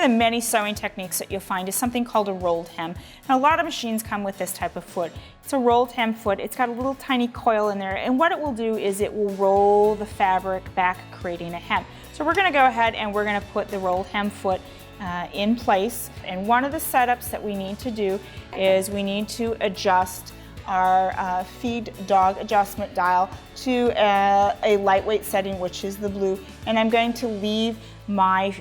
the many sewing techniques that you'll find is something called a rolled hem. And a lot of machines come with this type of foot. It's a rolled hem foot. It's got a little tiny coil in there, and what it will do is it will roll the fabric back, creating a hem. So we're going to go ahead and we're going to put the rolled hem foot in place. And one of the setups that we need to do is we need to adjust our feed dog adjustment dial to a lightweight setting, which is the blue, and I'm going to leave my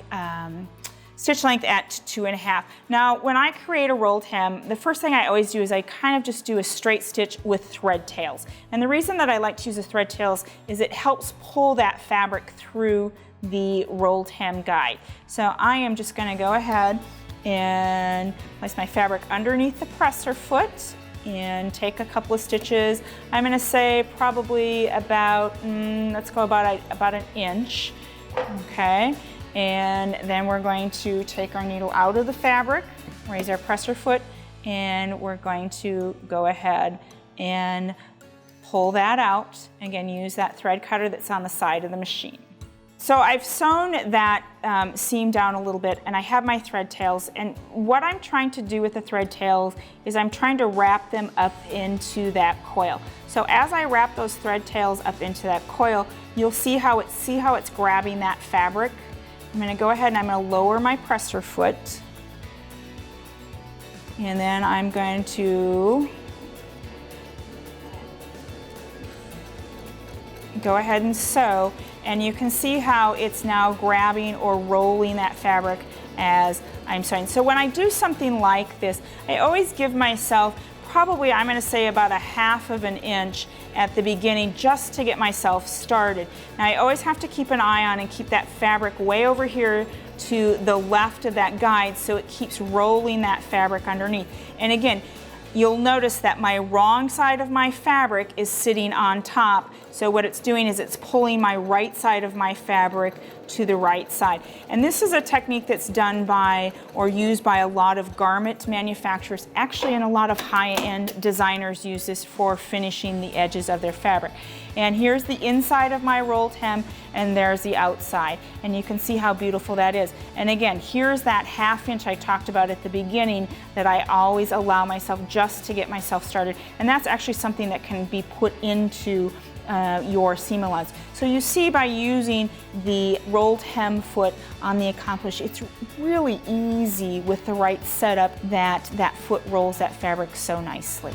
stitch length at 2.5. Now when I create a rolled hem, the first thing I always do is I kind of just do a straight stitch with thread tails, and the reason that I like to use the thread tails is it helps pull that fabric through the rolled hem guide. So I am just going to go ahead and place my fabric underneath the presser foot and take a couple of stitches. I'm going to say probably about, let's go about an inch, okay? And then we're going to take our needle out of the fabric, raise our presser foot, and we're going to go ahead and pull that out. Again, use that thread cutter that's on the side of the machine. So I've sewn that seam down a little bit, and I have my thread tails, and what I'm trying to do with the thread tails is I'm trying to wrap them up into that coil. So as I wrap those thread tails up into that coil, you'll see how it's grabbing that fabric. I'm going to go ahead and I'm going to lower my presser foot, and then I'm going to go ahead and sew, and you can see how it's now grabbing or rolling that fabric as I'm sewing. So when I do something like this, I always give myself probably, I'm going to say, about 1/2 inch at the beginning just to get myself started. Now I always have to keep an eye on and keep that fabric way over here to the left of that guide so it keeps rolling that fabric underneath. And again, you'll notice that my wrong side of my fabric is sitting on top. So what it's doing is it's pulling my right side of my fabric to the right side. And this is a technique that's done by or used by a lot of garment manufacturers, actually, and a lot of high-end designers use this for finishing the edges of their fabric. And here's the inside of my rolled hem, and there's the outside. And you can see how beautiful that is. And again, here's that 1/2 inch I talked about at the beginning that I always allow myself just to get myself started. And that's actually something that can be put into your seam allowance. So you see, by using the rolled hem foot on the Accomplish, it's really easy with the right setup that that foot rolls that fabric so nicely.